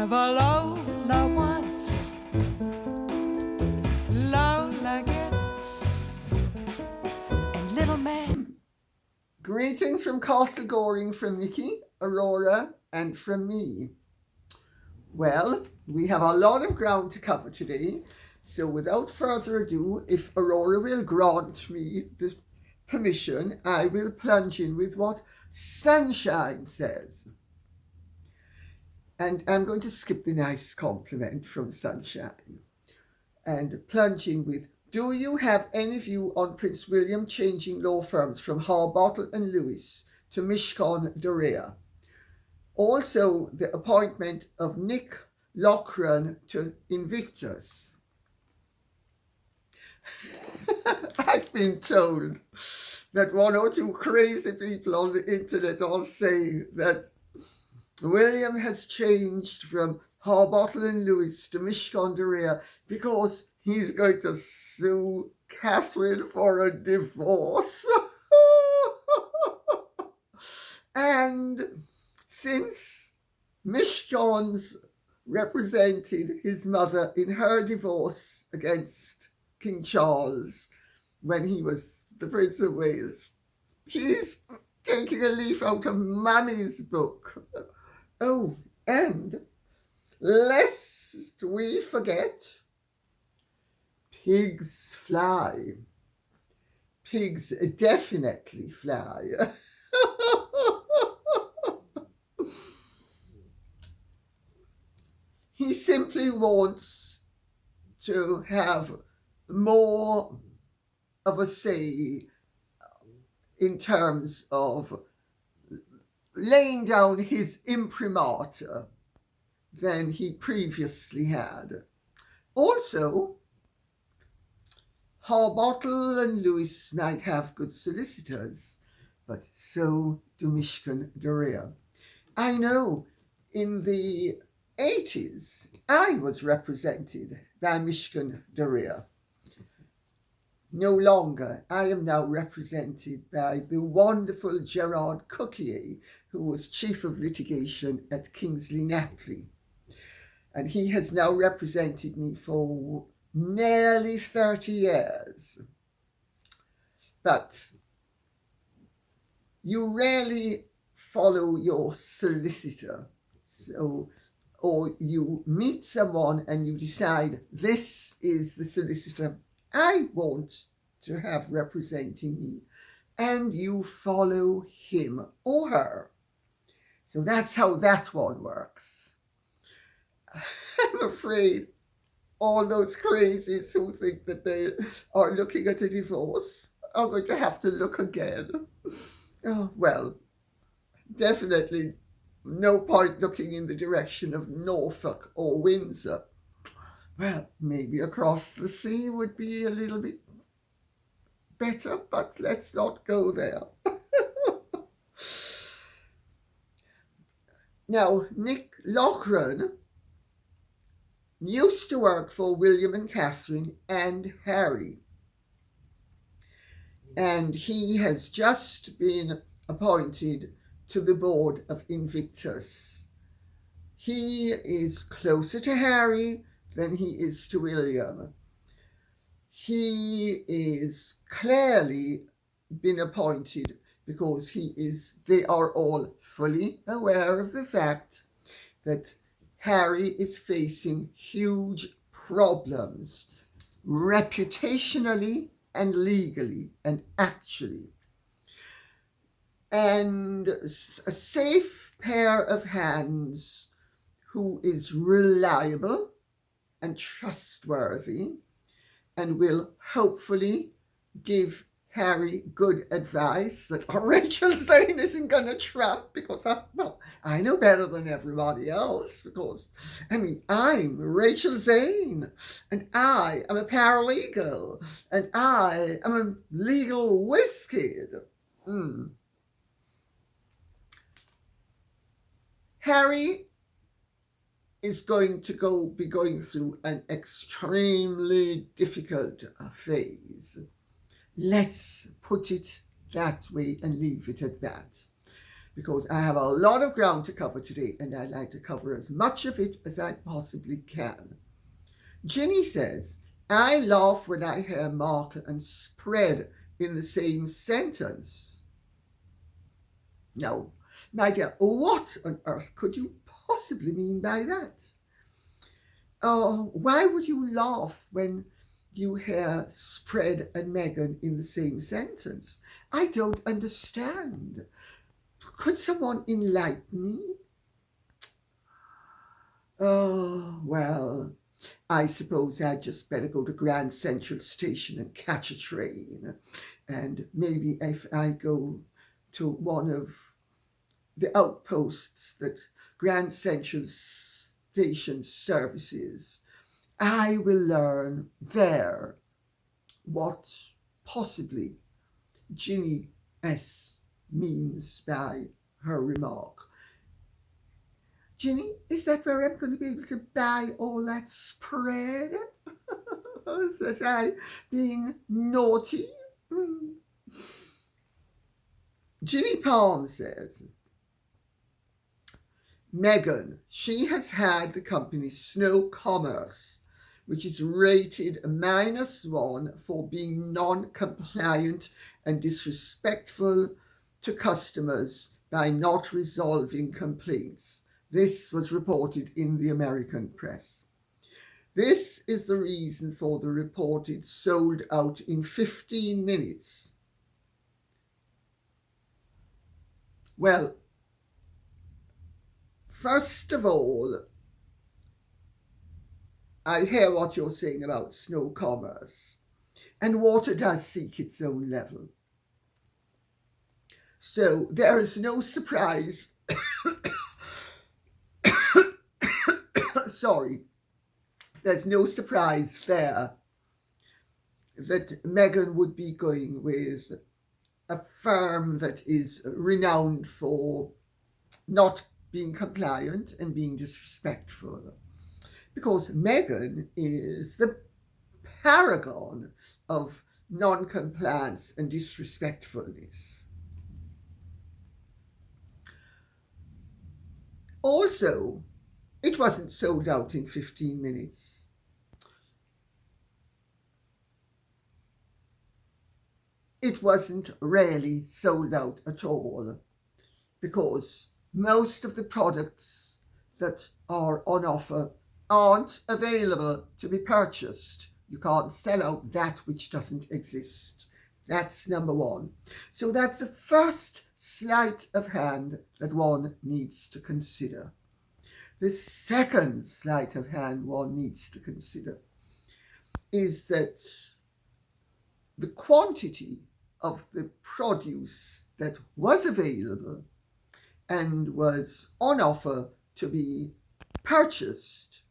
Never Lola once, Lola gets, and little man. Greetings from Castle Goring from Nikki, Aurora, and from me. Well, we have a lot of ground to cover today, so without further ado, if Aurora will grant me this permission, I will plunge in with what Sunshine says. And I'm going to skip the nice compliment from Sunshine and plunge in with, do you have any view on Prince William changing law firms from Harbottle and Lewis to Mishcon de Rea? Also, the appointment of Nick Loughran to Invictus. I've been told that one or two crazy people on the internet all say that William has changed from Harbottle and Lewis to Mishcon de Rea because he's going to sue Catherine for a divorce. And since Mishcon's represented his mother in her divorce against King Charles when he was the Prince of Wales, he's taking a leaf out of Mummy's book. Oh, and lest we forget, pigs fly. Pigs definitely fly. He simply wants to have more of a say in terms of laying down his imprimatur than he previously had. Also, Harbottle and Lewis might have good solicitors, but so do Mishcon de Rea. I know in the 80s I was represented by Mishcon de Rea. No longer. I am now represented by the wonderful Gerard Cookier, who was Chief of Litigation at Kingsley Napley. And he has now represented me for nearly 30 years. But you rarely follow your solicitor. So, or you meet someone and you decide, this is the solicitor I want to have representing me, and you follow him or her. So that's how that one works. I'm afraid all those crazies who think that they are looking at a divorce are going to have to look again. Oh, well, definitely no point looking in the direction of Norfolk or Windsor. Well, maybe across the sea would be a little bit better, but let's not go there. Now, Nick Loughran used to work for William and Catherine and Harry. And he has just been appointed to the board of Invictus. He is closer to Harry than he is to William. He is clearly been appointed because they are all fully aware of the fact that Harry is facing huge problems, reputationally and legally and actually. And a safe pair of hands who is reliable and trustworthy and will hopefully give Harry good advice that Rachel Zane isn't going to trump because I know better than everybody else because, I'm Rachel Zane and I am a paralegal and I am a legal whiz kid. Harry is going to be going through an extremely difficult phase. Let's put it that way and leave it at that. because I have a lot of ground to cover today and I'd like to cover as much of it as I possibly can. Ginny says, I laugh when I hear Markle and spread in the same sentence. No, my dear, what on earth could you possibly mean by that? Oh, why would you laugh when you hear spread and Meghan in the same sentence? I don't understand. Could someone enlighten me? Oh, well, I suppose I'd just better go to Grand Central Station and catch a train. And maybe if I go to one of the outposts that Grand Central Station services, I will learn there what possibly Ginny S. means by her remark. Ginny, is that where I'm going to be able to buy all that spread? Says I, being naughty. Ginny Palm says, Meghan, she has had the company's Snow Commerce, which is rated -1 for being non-compliant and disrespectful to customers by not resolving complaints. This was reported in the American press. This is the reason for the reported sold out in 15 minutes. Well, first of all, I hear what you're saying about snow commerce, and water does seek its own level. So there is no surprise, there's no surprise there that Meghan would be going with a firm that is renowned for not being compliant and being disrespectful. Because Meghan is the paragon of non-compliance and disrespectfulness. Also, it wasn't sold out in 15 minutes. It wasn't really sold out at all, because most of the products that are on offer aren't available to be purchased. You can't sell out that which doesn't exist. That's number one. So that's the first sleight of hand that one needs to consider. The second sleight of hand one needs to consider is that the quantity of the produce that was available and was on offer to be purchased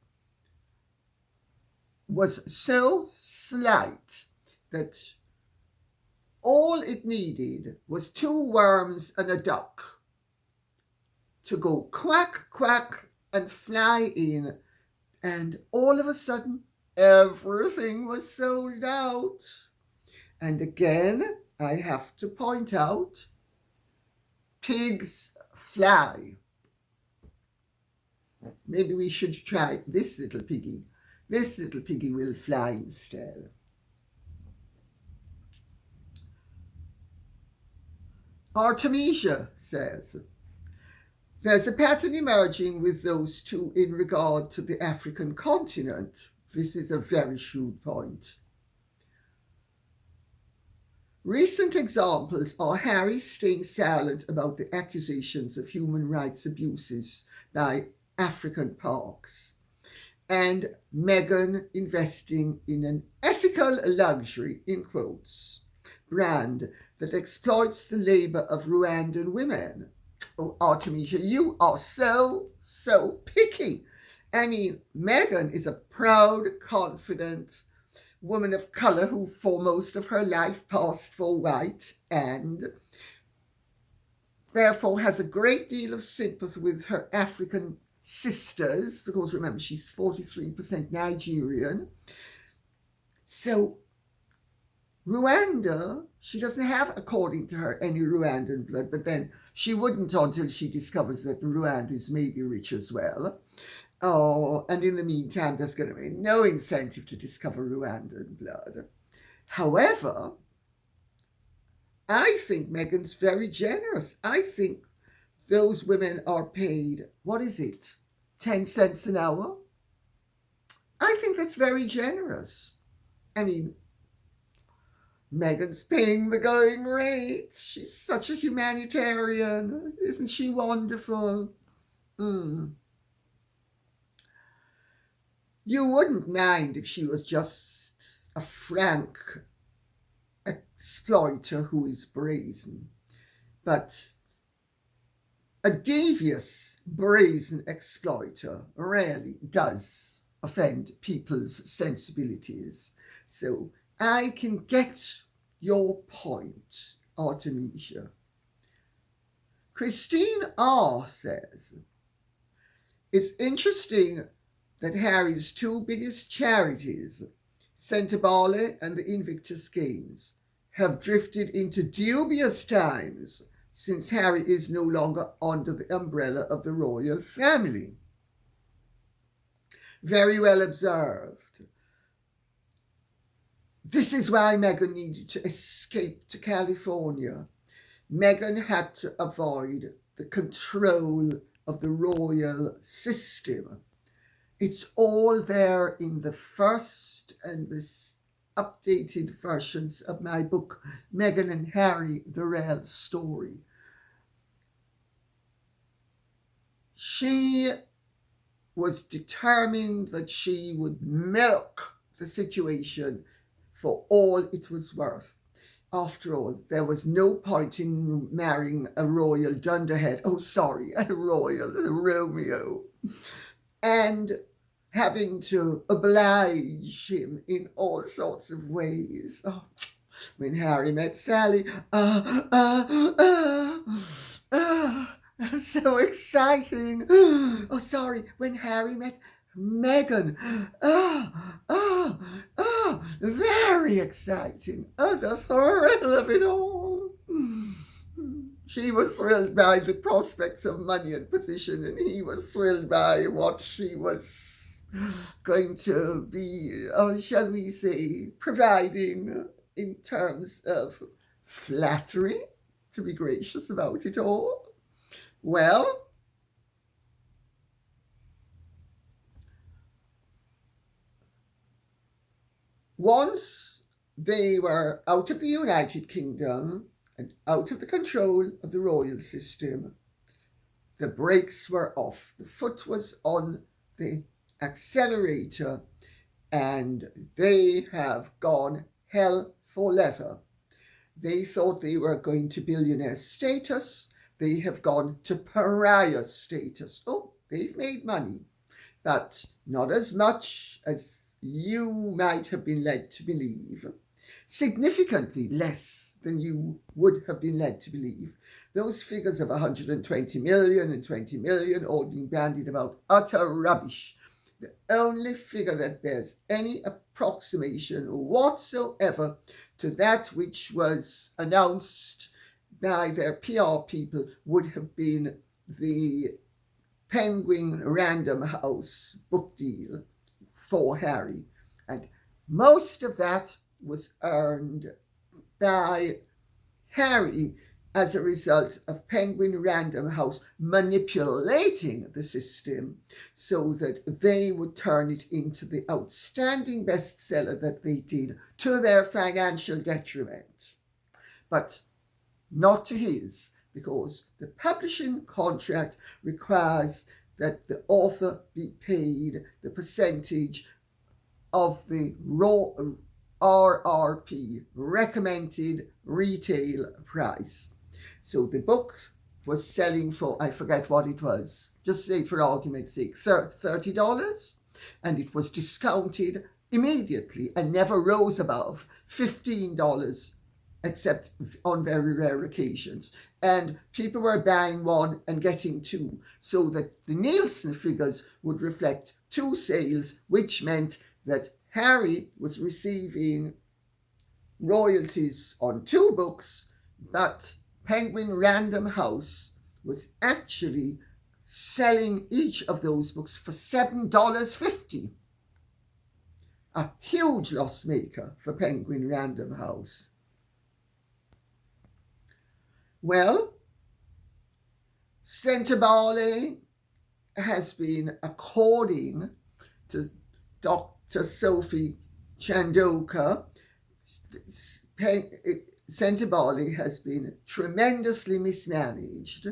was so slight that all it needed was 2 worms and a duck to go quack, quack, and fly in, and all of a sudden everything was sold out. And again, I have to point out, pigs fly. Maybe we should try this little piggy. This little piggy will fly instead. Artemisia says, there's a pattern emerging with those two in regard to the African continent. This is a very shrewd point. Recent examples are Harry staying silent about the accusations of human rights abuses by African parks, and Meghan investing in an ethical luxury, in quotes, brand that exploits the labour of Rwandan women. Oh, Artemisia, you are so picky. I mean, Meghan is a proud, confident woman of colour who for most of her life passed for white and therefore has a great deal of sympathy with her African sisters, because remember, she's 43% Nigerian. So Rwanda She doesn't have, according to her, any Rwandan blood, but then she wouldn't until she discovers that the Rwandans may be rich as well. Oh, and in the meantime, there's going to be no incentive to discover Rwandan blood. However, I think Meghan's very generous. I think those women are paid, 10 cents an hour? I think that's very generous. I mean, Meghan's paying the going rate. She's such a humanitarian. Isn't she wonderful? You wouldn't mind if she was just a frank exploiter who is brazen. But a devious, brazen exploiter rarely does offend people's sensibilities. So I can get your point, Artemisia. Christine R. says, it's interesting that Harry's two biggest charities, Sentebale and the Invictus Games, have drifted into dubious times since Harry is no longer under the umbrella of the royal family. Very well observed. This is why Meghan needed to escape to California. Meghan had to avoid the control of the royal system. It's all there in the first and the updated versions of my book, Meghan and Harry, The Real Story. She was determined that she would milk the situation for all it was worth. After all, there was no point in marrying a royal dunderhead, a royal Romeo, and having to oblige him in all sorts of ways. When Harry met Sally, so exciting. When Harry met Meghan, very exciting. The thrill of it all. She was thrilled by the prospects of money and position, and he was thrilled by what she was going to be, shall we say, providing in terms of flattery, to be gracious about it all. Well, once they were out of the United Kingdom and out of the control of the royal system, the brakes were off. The foot was on the accelerator, and they have gone hell for leather. They thought they were going to billionaire status. They have gone to pariah status. They've made money, but not as much as you might have been led to believe. Significantly less than you would have been led to believe. Those figures of 120 million and 20 million all being bandied about, utter rubbish. The only figure that bears any approximation whatsoever to that which was announced by their PR people would have been the Penguin Random House book deal for Harry. And most of that was earned by Harry as a result of Penguin Random House manipulating the system so that they would turn it into the outstanding bestseller that they did, to their financial detriment. But not to his, because the publishing contract requires that the author be paid the percentage of the RRP, recommended retail price. So the book was selling for, I forget what it was, just say for argument's sake, $30, and it was discounted immediately and never rose above $15, except on very rare occasions. And people were buying one and getting two, so that the Nielsen figures would reflect two sales, which meant that Harry was receiving royalties on 2 books, but Penguin Random House was actually selling each of those books for $7.50. A huge loss maker for Penguin Random House. Well, Sentebale has been, according to Dr. Sophie Chandauka, Sentebale has been tremendously mismanaged.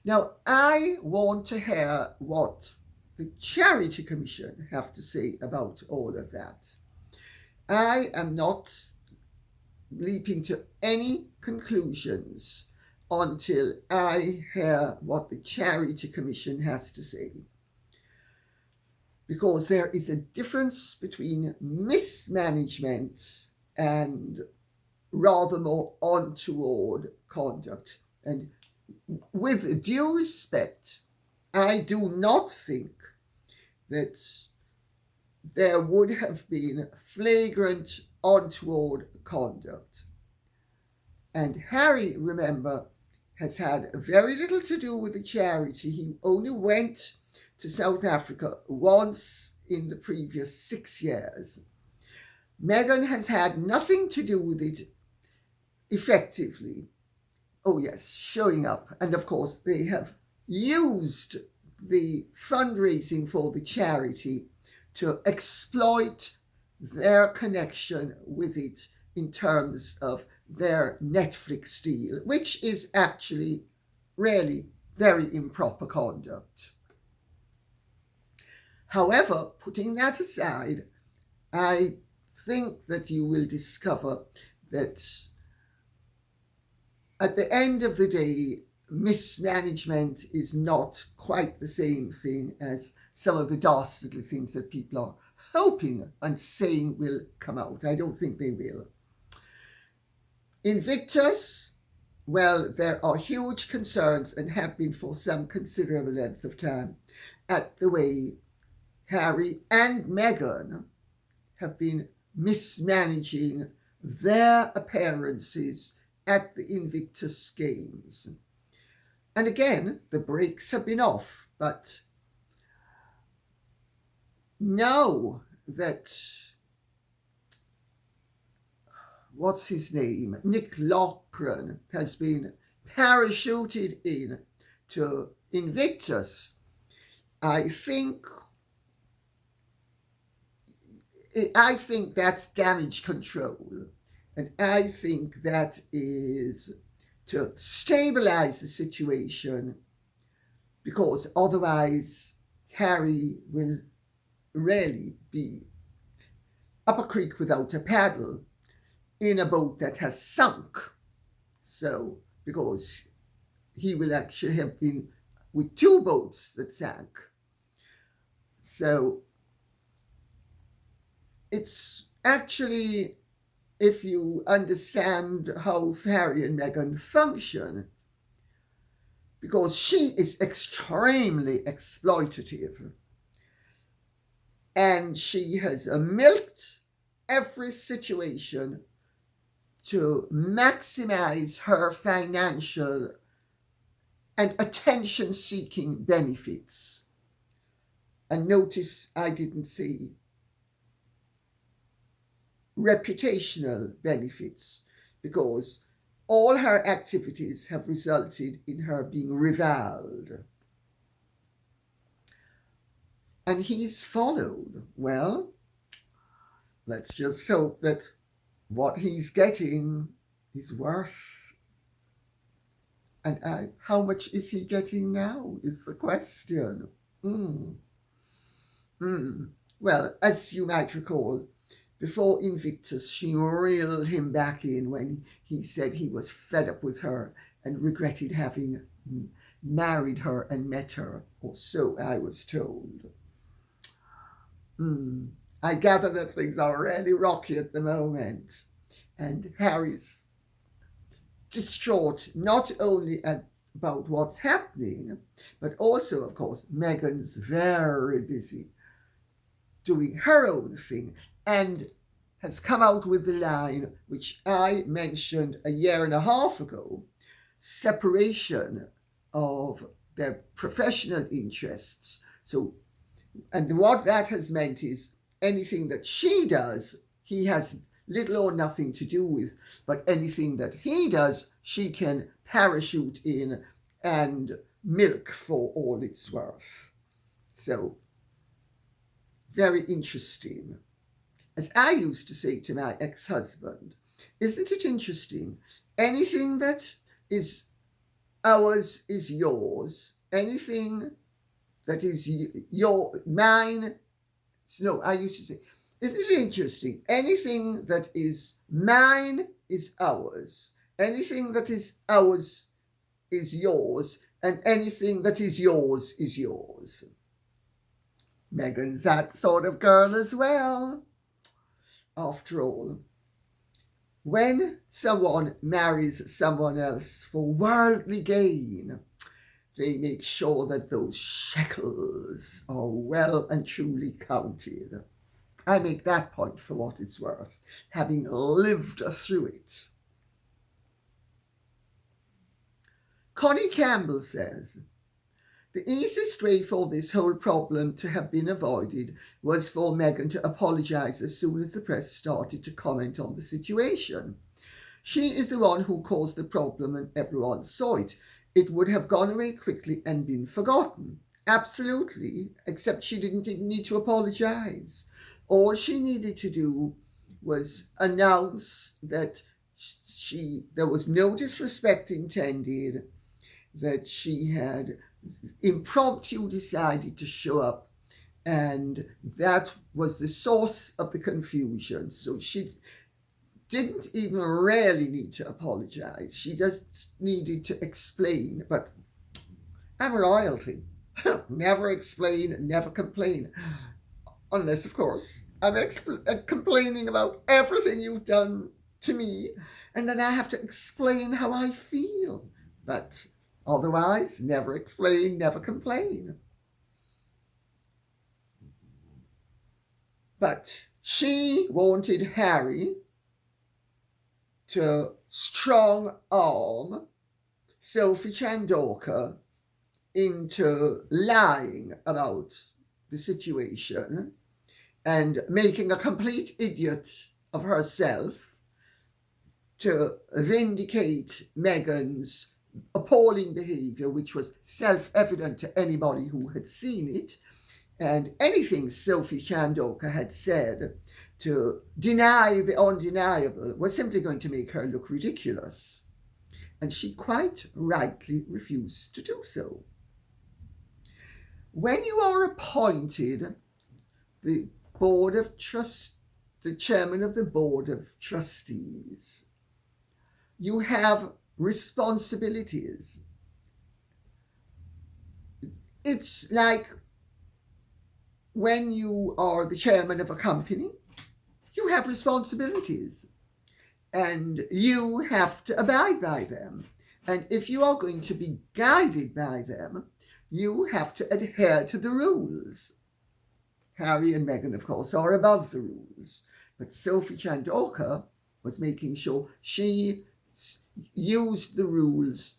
Now, I want to hear what the Charity Commission have to say about all of that. I am not leaping to any conclusions until I hear what the Charity Commission has to say. Because there is a difference between mismanagement and rather more untoward conduct. And with due respect, I do not think that there would have been flagrant untoward conduct. And Harry, remember, has had very little to do with the charity. He only went to South Africa once in the previous 6 years. Meghan has had nothing to do with it effectively. Oh yes, showing up. And of course, they have used the fundraising for the charity to exploit their connection with it in terms of their Netflix deal, which is actually really very improper conduct. However, putting that aside, I think that you will discover that at the end of the day, mismanagement is not quite the same thing as some of the dastardly things that people are hoping and saying will come out. I don't think they will. Invictus, well, there are huge concerns and have been for some considerable length of time at the way Harry and Meghan have been mismanaging their appearances at the Invictus Games. And again, the brakes have been off, but now that, what's his name, Nick Loughran has been parachuted in to Invictus, I think that's damage control. And I think that is to stabilize the situation, because otherwise Harry will really be up a creek without a paddle in a boat that has sunk. So, because he will actually have been with 2 boats that sank. So, it's actually, if you understand how Harry and Meghan function, because she is extremely exploitative and she has milked every situation to maximize her financial and attention-seeking benefits. And notice I didn't say reputational benefits, because all her activities have resulted in her being reviled. And he's followed. Well, let's just hope that what he's getting is worth. And how much is he getting now is the question. Well, as you might recall, before Invictus, she reeled him back in when he said he was fed up with her and regretted having married her and met her, or so I was told. I gather that things are really rocky at the moment, and Harry's distraught not only about what's happening, but also, of course, Meghan's very busy doing her own thing, and has come out with the line which I mentioned a year and a half ago, separation of their professional interests. So, and what that has meant is anything that she does, he has little or nothing to do with, but anything that he does, she can parachute in and milk for all it's worth. So, very interesting. As I used to say to my ex-husband, isn't it interesting? Anything that is ours is yours. Anything that is mine. No, I used to say, isn't it interesting? Anything that is mine is ours. Anything that is ours is yours. And anything that is yours is yours. Meghan's that sort of girl as well. After all, when someone marries someone else for worldly gain, they make sure that those shekels are well and truly counted. I make that point for what it's worth, having lived through it. Colin Campbell says, the easiest way for this whole problem to have been avoided was for Meghan to apologise as soon as the press started to comment on the situation. She is the one who caused the problem and everyone saw it. It would have gone away quickly and been forgotten. Absolutely, except she didn't even need to apologise. All she needed to do was announce that there was no disrespect intended, that she had impromptu decided to show up, and that was the source of the confusion. So she didn't even really need to apologize. She just needed to explain. But I'm royalty. Never explain, never complain. Unless, of course, I'm complaining about everything you've done to me, and then I have to explain how I feel. But otherwise, never explain, never complain. But she wanted Harry to strong arm Sophie Chandauka into lying about the situation and making a complete idiot of herself to vindicate Meghan's appalling behaviour, which was self-evident to anybody who had seen it, and anything Sophie Chandauka had said to deny the undeniable was simply going to make her look ridiculous. And she quite rightly refused to do so. When you are appointed the chairman of the board of trustees, you have responsibilities. It's like when you are the chairman of a company, you have responsibilities and you have to abide by them. And if you are going to be guided by them, you have to adhere to the rules. Harry and Meghan, of course, are above the rules. But Sophie Chandauka was making sure she used the rules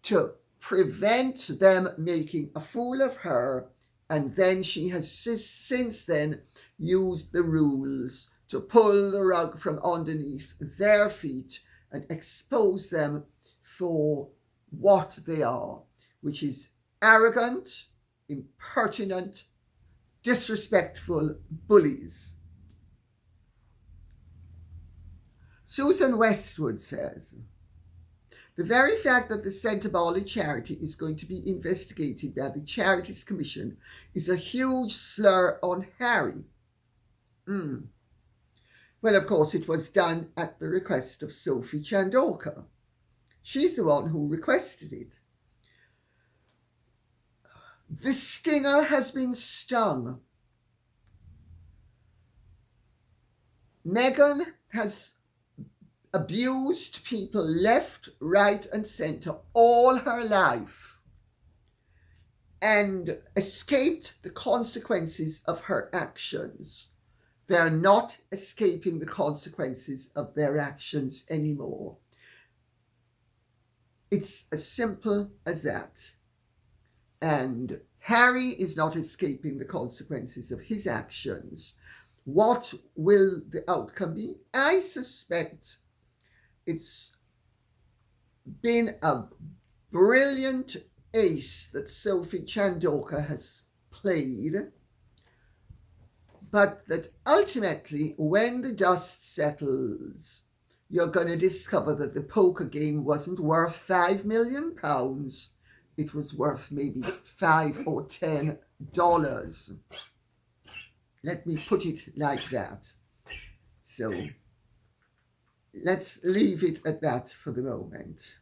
to prevent them making a fool of her, and then she has since then used the rules to pull the rug from underneath their feet and expose them for what they are, which is arrogant, impertinent, disrespectful bullies. Susan Westwood says, the very fact that the Sentebale charity is going to be investigated by the Charities Commission is a huge slur on Harry. Well, of course, it was done at the request of Sophie Chandauka. She's the one who requested it. The stinger has been stung. Meghan has abused people left, right, and centre all her life and escaped the consequences of her actions. They're not escaping the consequences of their actions anymore. It's as simple as that. And Harry is not escaping the consequences of his actions. What will the outcome be? I suspect it's been a brilliant ace that Sophie Chandauka has played, but that ultimately, when the dust settles, you're going to discover that the poker game wasn't worth £5 million. It was worth maybe $5 or $10. Let me put it like that. So let's leave it at that for the moment.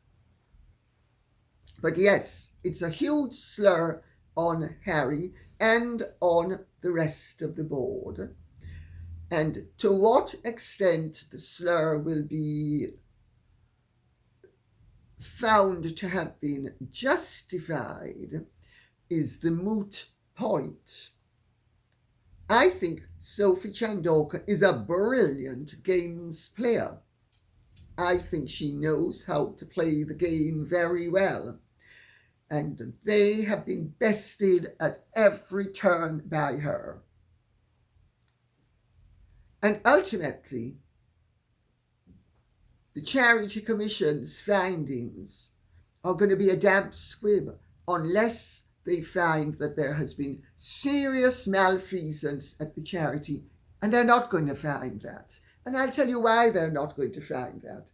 But yes, it's a huge slur on Harry and on the rest of the board. And to what extent the slur will be found to have been justified is the moot point. I think Sophie Chandauka is a brilliant games player. I think she knows how to play the game very well. And they have been bested at every turn by her. And ultimately, the Charity Commission's findings are going to be a damp squib unless they find that there has been serious malfeasance at the charity, and they're not going to find that. And I'll tell you why they're not going to find that.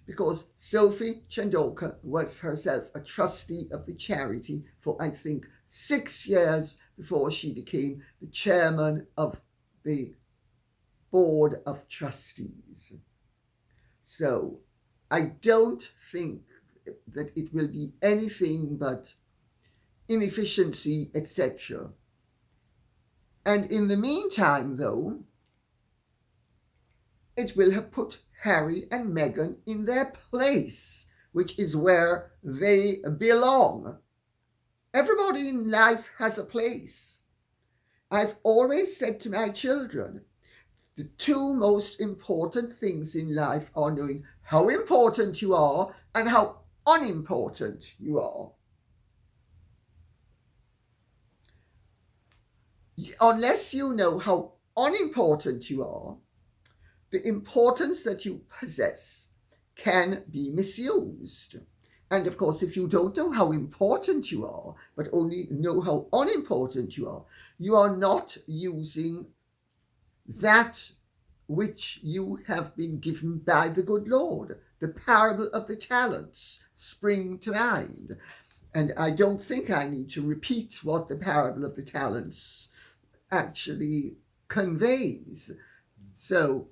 Because Sophie Chandauka was herself a trustee of the charity for, I think, 6 years before she became the chairman of the board of trustees. So I don't think that it will be anything but inefficiency, etc. And in the meantime, though, it will have put Harry and Meghan in their place, which is where they belong. Everybody in life has a place. I've always said to my children, the two most important things in life are knowing how important you are and how unimportant you are. Unless you know how unimportant you are, the importance that you possess can be misused. And of course, if you don't know how important you are, but only know how unimportant you are not using that which you have been given by the good Lord. The parable of the talents spring to mind. And I don't think I need to repeat what the parable of the talents actually conveys. So,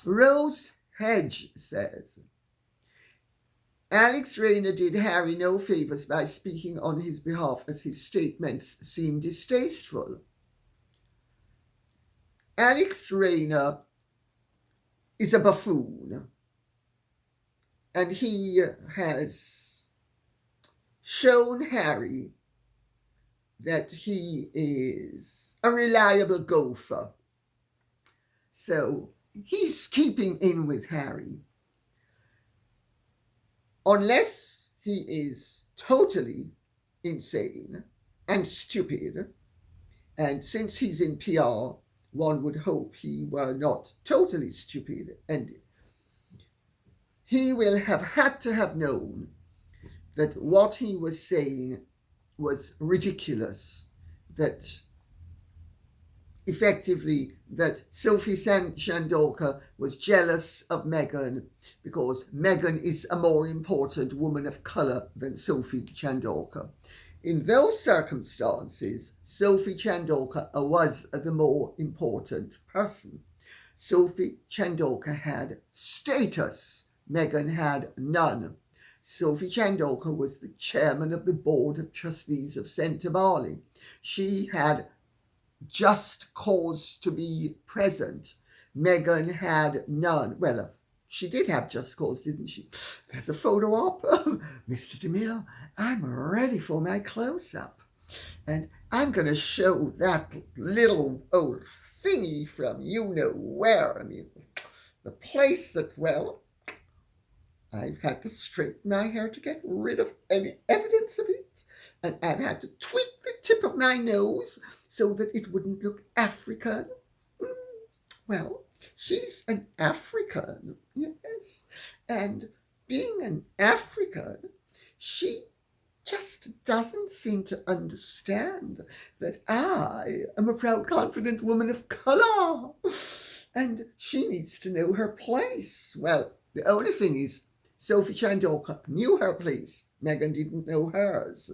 Rose Hedge says, Alex Rayner did Harry no favours by speaking on his behalf, as his statements seem distasteful. Alex Rayner is a buffoon, and he has shown Harry that he is a reliable gopher. So he's keeping in with Harry. Unless he is totally insane and stupid, and since he's in PR, one would hope he were not totally stupid, and he will have had to have known that what he was saying was ridiculous, that effectively that Sophie Chandauka was jealous of Meghan because Meghan is a more important woman of colour than Sophie Chandauka. In those circumstances, Sophie Chandauka was the more important person. Sophie Chandauka had status, Meghan had none. Sophie Chandauka was the chairman of the board of trustees of Sentebale. She had just cause to be present. Meghan had none. Well, she did have just cause, didn't she? There's a photo op. Mr. DeMille, I'm ready for my close-up. And I'm going to show that little old thingy from you-know-where. I mean, the place that, well, I've had to straighten my hair to get rid of any evidence of it. And I've had to tweak the tip of my nose so that it wouldn't look African. Well, she's an African, yes. And being an African, she just doesn't seem to understand that I am a proud, confident woman of colour. And she needs to know her place. Well, the only thing is, Sophie Chandauka knew her place. Meghan didn't know hers.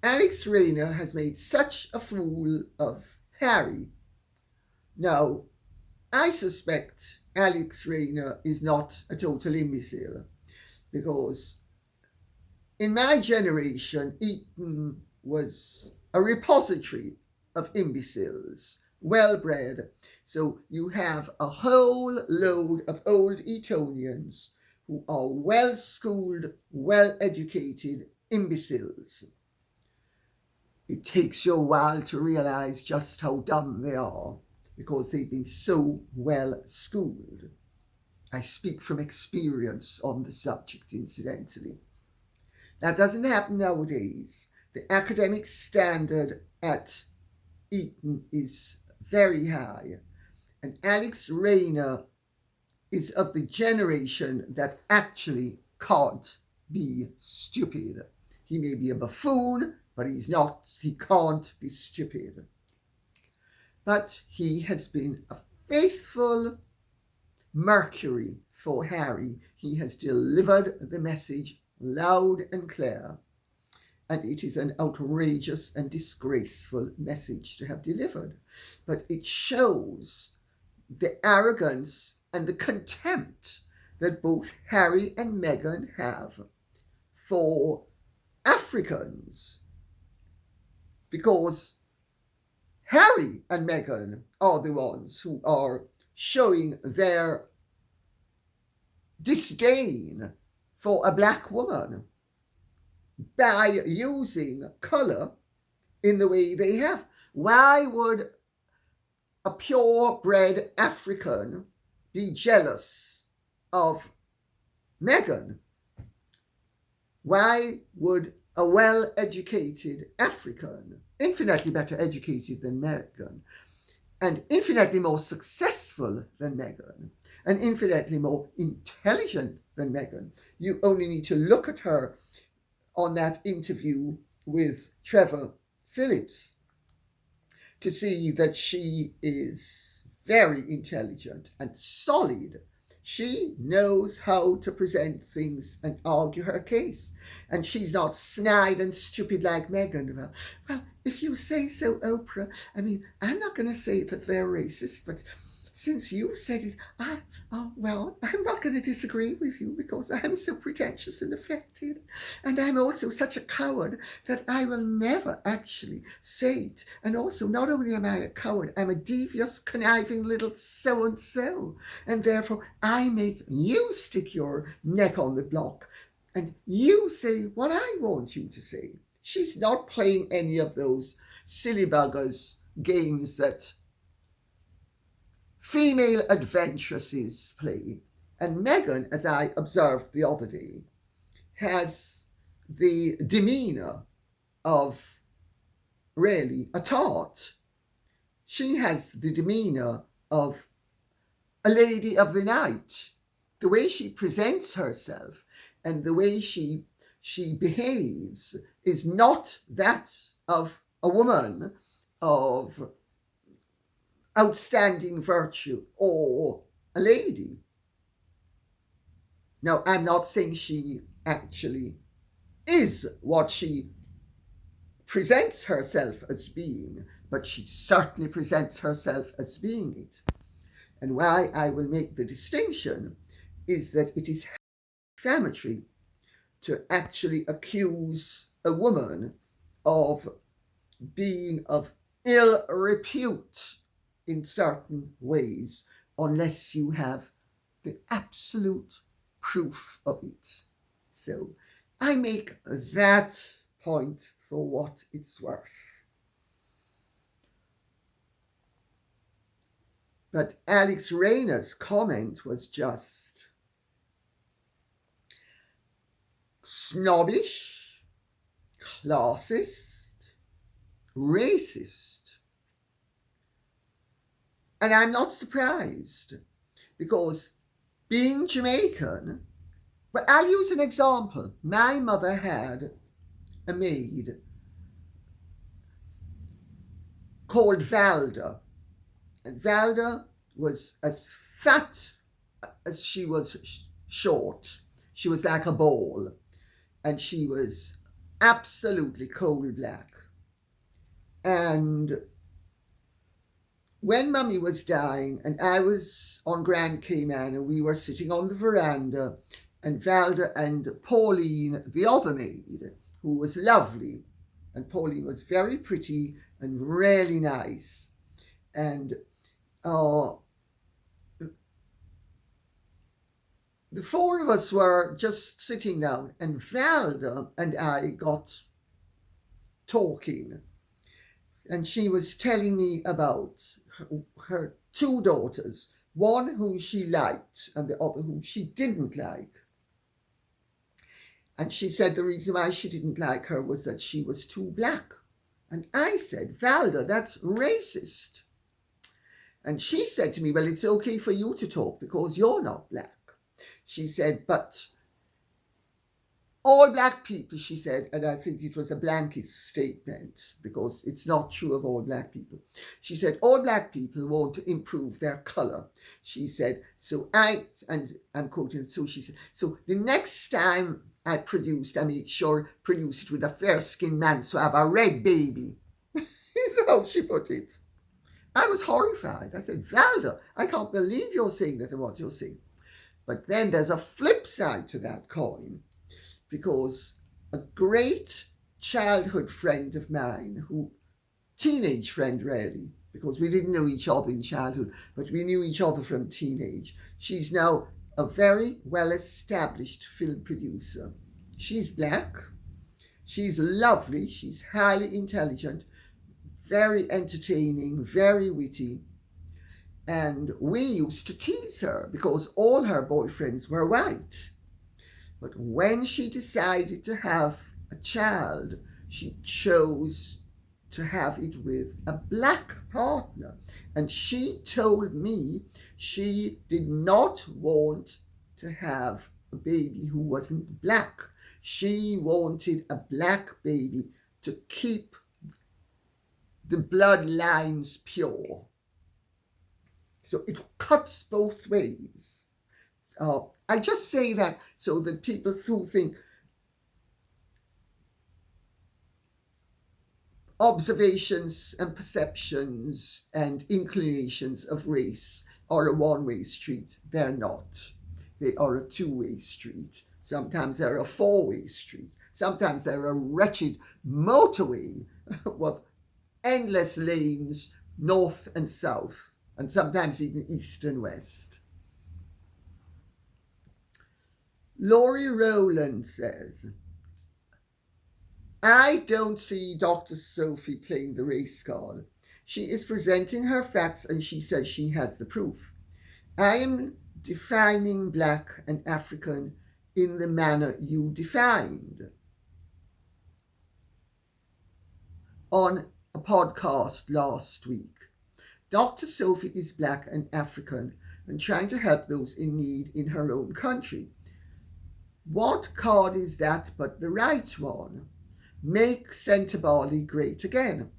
Alex Rayner has made such a fool of Harry. Now, I suspect Alex Rayner is not a total imbecile, because in my generation, Eton was a repository of imbeciles, well-bred. So you have a whole load of Old Etonians who are well-schooled, well-educated imbeciles. It takes you a while to realise just how dumb they are, because they've been so well-schooled. I speak from experience on the subject, incidentally. That doesn't happen nowadays. The academic standard at Eton is very high, and Alex Rayner is of the generation that actually can't be stupid. He may be a buffoon, but he can't be stupid. But he has been a faithful Mercury for Harry. He has delivered the message loud and clear, and it is an outrageous and disgraceful message to have delivered. But it shows the arrogance and the contempt that both Harry and Meghan have for Africans, because Harry and Meghan are the ones who are showing their disdain for a black woman by using colour in the way they have. Why would a purebred African be jealous of Meghan? Why would a well-educated African, infinitely better educated than Meghan, and infinitely more successful than Meghan, and infinitely more intelligent than Meghan? You only need to look at her on that interview with Trevor Phillips to see that she is very intelligent and solid. She knows how to present things and argue her case. And she's not snide and stupid like Meghan. Well, if you say so, Oprah, I mean, I'm not going to say that they're racist, but since you said it, well, I'm not going to disagree with you, because I'm so pretentious and affected. And I'm also such a coward that I will never actually say it. And also, not only am I a coward, I'm a devious, conniving little so-and-so. And therefore, I make you stick your neck on the block and you say what I want you to say. She's not playing any of those silly buggers games that female adventuresses play. And Meghan, as I observed the other day, has the demeanour of really a tart. She has the demeanour of a lady of the night. The way she presents herself and the way she behaves is not that of a woman of outstanding virtue or a lady. Now, I'm not saying she actually is what she presents herself as being, but she certainly presents herself as being it. And why I will make the distinction is that it is defamatory to actually accuse a woman of being of ill repute in certain ways, unless you have the absolute proof of it. So I make that point for what it's worth. But Alex Rayner's comment was just snobbish, classist, racist. And I'm not surprised, because being Jamaican, but I'll use an example. My mother had a maid called Valda. And Valda was as fat as she was short. She was like a ball. And she was absolutely coal black. And when Mummy was dying, and I was on Grand Cayman, and we were sitting on the veranda, and Valda and Pauline, the other maid, who was lovely, and Pauline was very pretty and really nice, and the four of us were just sitting down, and Valda and I got talking, and she was telling me about her two daughters, one whom she liked and the other whom she didn't like. And she said the reason why she didn't like her was that she was too black. And I said, Valda, that's racist. And she said to me, well, it's okay for you to talk because you're not black. She said, but all black people, she said, and I think it was a blanket statement because it's not true of all black people. She said, all black people want to improve their colour. She said, and I'm quoting, so she said, so the next time I made sure produce it with a fair-skinned man so I have a red baby. Is how she put it. I was horrified. I said, Valda, I can't believe you're saying that and what you're saying. But then there's a flip side to that coin, because a great childhood friend of mine, teenage friend really, because we didn't know each other in childhood, but we knew each other from teenage. She's now a very well-established film producer. She's black. She's lovely. She's highly intelligent, very entertaining, very witty. And we used to tease her because all her boyfriends were white. But when she decided to have a child, she chose to have it with a black partner. And she told me she did not want to have a baby who wasn't black. She wanted a black baby to keep the bloodlines pure. So it cuts both ways. I just say that so that people who think observations and perceptions and inclinations of race are a one-way street. They're not. They are a two-way street. Sometimes they're a four-way street. Sometimes they're a wretched motorway with endless lanes north and south, and sometimes even east and west. Laurie Rowland says, I don't see Dr. Sophie playing the race card. She is presenting her facts and she says she has the proof. I am defining black and African in the manner you defined on a podcast last week. Dr. Sophie is black and African and trying to help those in need in her own country. What card is that but the right one? Make Sentebale great again.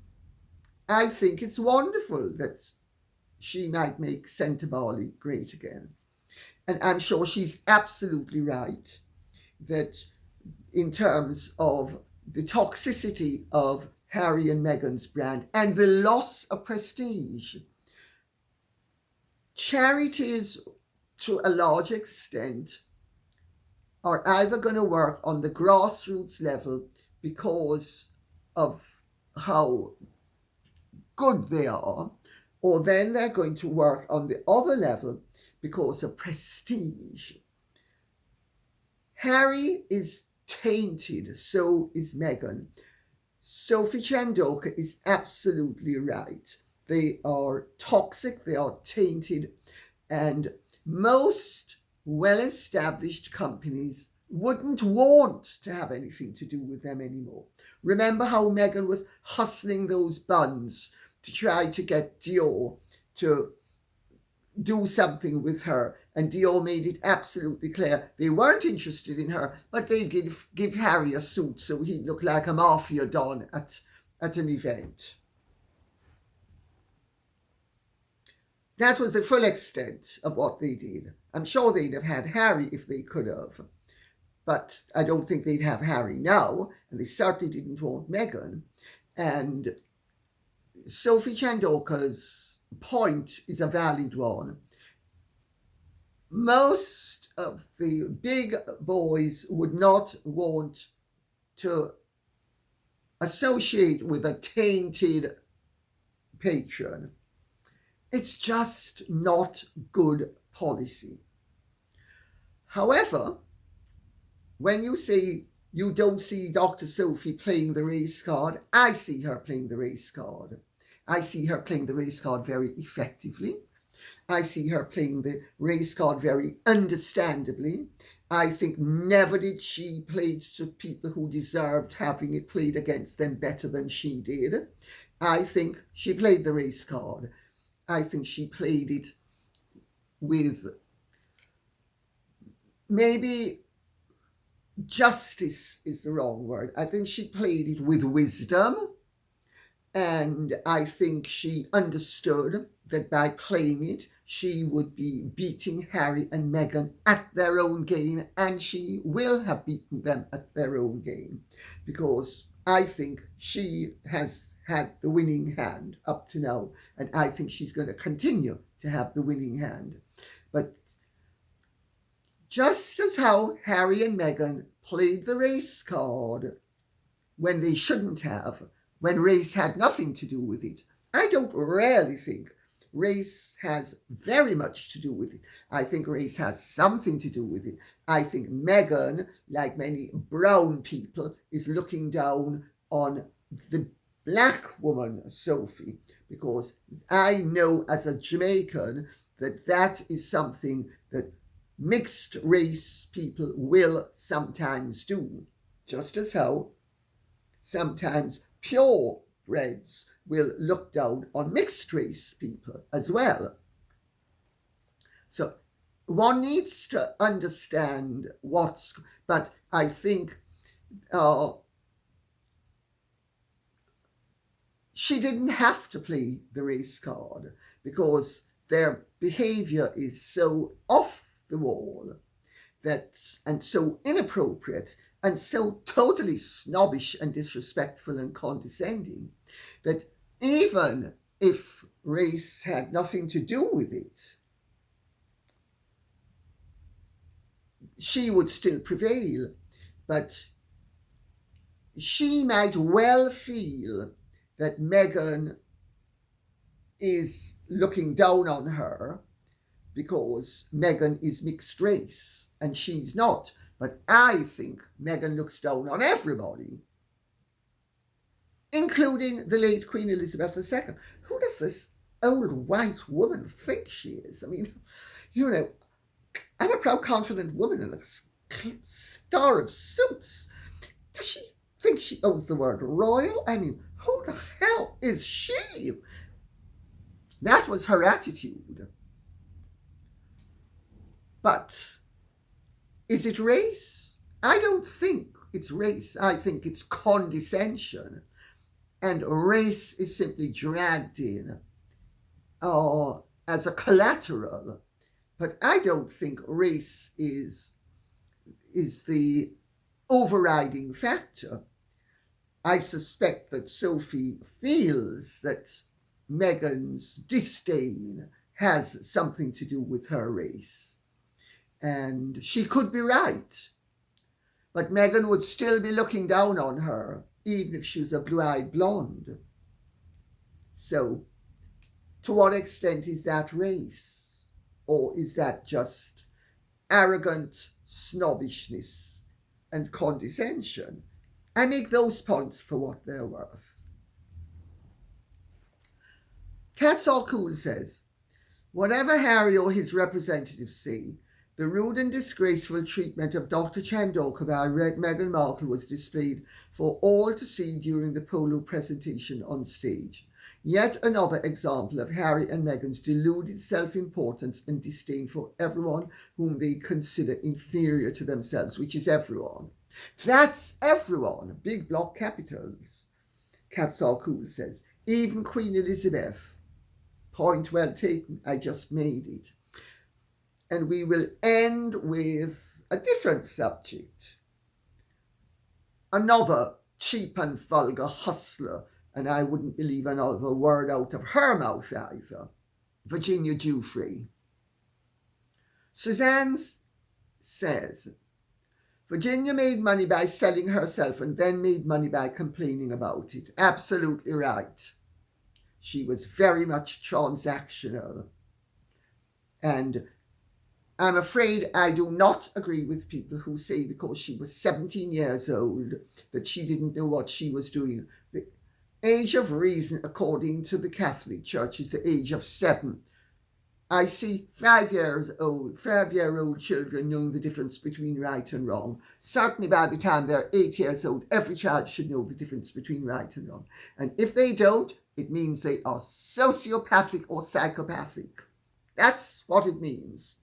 I think it's wonderful that she might make Sentebale great again. And I'm sure she's absolutely right that in terms of the toxicity of Harry and Meghan's brand and the loss of prestige, charities to a large extent are either going to work on the grassroots level because of how good they are, or then they're going to work on the other level because of prestige. Harry is tainted. So is Meghan. Sophie Chandauka is absolutely right. They are toxic, they are tainted, and most well-established companies wouldn't want to have anything to do with them anymore. Remember how Meghan was hustling those buns to try to get Dior to do something with her, and Dior made it absolutely clear they weren't interested in her, but they give Harry a suit so he'd look like a mafia don at an event. That was the full extent of what they did. I'm sure they'd have had Harry if they could have, but I don't think they'd have Harry now, and they certainly didn't want Meghan. And Sophie Chandauka's point is a valid one. Most of the big boys would not want to associate with a tainted patron. It's just not good policy. However, when you say you don't see Dr. Sophie playing the race card, I see her playing the race card. I see her playing the race card very effectively. I see her playing the race card very understandably. I think never did she play to people who deserved having it played against them better than she did. I think she played the race card. I think she played it with maybe justice is the wrong word. I think she played it with wisdom, and I think she understood that by playing it, she would be beating Harry and Meghan at their own game, and she will have beaten them at their own game, because I think she has had the winning hand up to now, and I think she's going to continue to have the winning hand. But just as how Harry and Meghan played the race card when they shouldn't have, when race had nothing to do with it, I don't really think race has very much to do with it. I think race has something to do with it. I think Meghan, like many brown people, is looking down on the black woman, Sophie, because I know as a Jamaican that is something that mixed race people will sometimes do, just as how sometimes purebreds will look down on mixed race people as well. So one needs to understand but I think she didn't have to play the race card, because their behavior is so off the wall and so inappropriate and so totally snobbish and disrespectful and condescending that even if race had nothing to do with it, she would still prevail. But she might well feel that Meghan is looking down on her because Meghan is mixed race and she's not. But I think Meghan looks down on everybody, including the late Queen Elizabeth II. Who does this old white woman think she is? I mean, I'm a proud, confident woman and a star of suits. Does she think she owns the word royal? I mean, who the hell is she? That was her attitude. But is it race? I don't think it's race. I think it's condescension. And race is simply dragged in as a collateral. But I don't think race is the overriding factor. I suspect that Sophie feels that Meghan's disdain has something to do with her race. And she could be right. But Meghan would still be looking down on her, even if she was a blue-eyed blonde. So, to what extent is that race? Or is that just arrogant snobbishness and condescension. I make those points for what they're worth. Cat's All Cool says, whatever Harry or his representatives say, the rude and disgraceful treatment of Dr. Chandauka by Meghan Markle was displayed for all to see during the polo presentation on stage. Yet another example of Harry and Meghan's deluded self-importance and disdain for everyone whom they consider inferior to themselves, which is everyone. That's everyone, big block capitals. Cat's All Cool says, even Queen Elizabeth. Point well taken, I just made it. And we will end with a different subject. Another cheap and vulgar hustler, and I wouldn't believe another word out of her mouth either. Virginia Giuffre. Suzanne says, Virginia made money by selling herself and then made money by complaining about it. Absolutely right. She was very much transactional. And I'm afraid I do not agree with people who say because she was 17 years old that she didn't know what she was doing. The age of reason, according to the Catholic Church, is the age of 7. I see 5-year-old children knowing the difference between right and wrong. Certainly by the time they're 8 years old, every child should know the difference between right and wrong. And if they don't, it means they are sociopathic or psychopathic. That's what it means.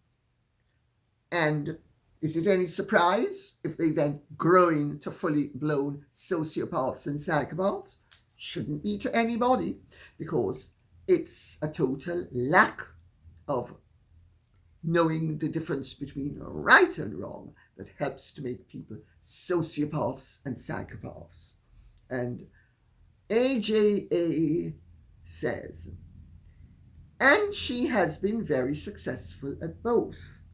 And is it any surprise if they then grow into fully blown sociopaths and psychopaths? Shouldn't be to anybody, because it's a total lack of knowing the difference between right and wrong that helps to make people sociopaths and psychopaths. And AJA says, and she has been very successful at both,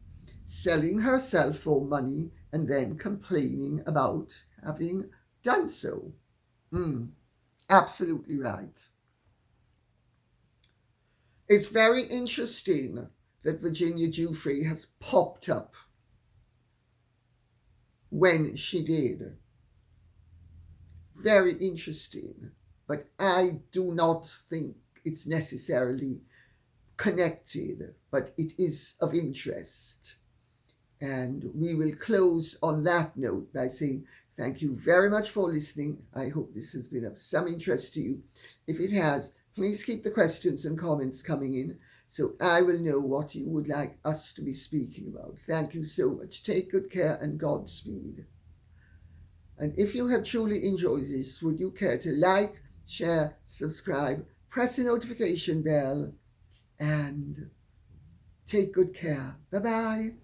selling herself for money and then complaining about having done so. Absolutely right. It's very interesting that Virginia Giuffre has popped up when she did. Very interesting, but I do not think it's necessarily connected, but it is of interest. And we will close on that note by saying thank you very much for listening. I hope this has been of some interest to you. If it has, please keep the questions and comments coming in so I will know what you would like us to be speaking about. Thank you so much. Take good care and Godspeed. And if you have truly enjoyed this, would you care to like, share, subscribe, press the notification bell, and take good care. Bye-bye.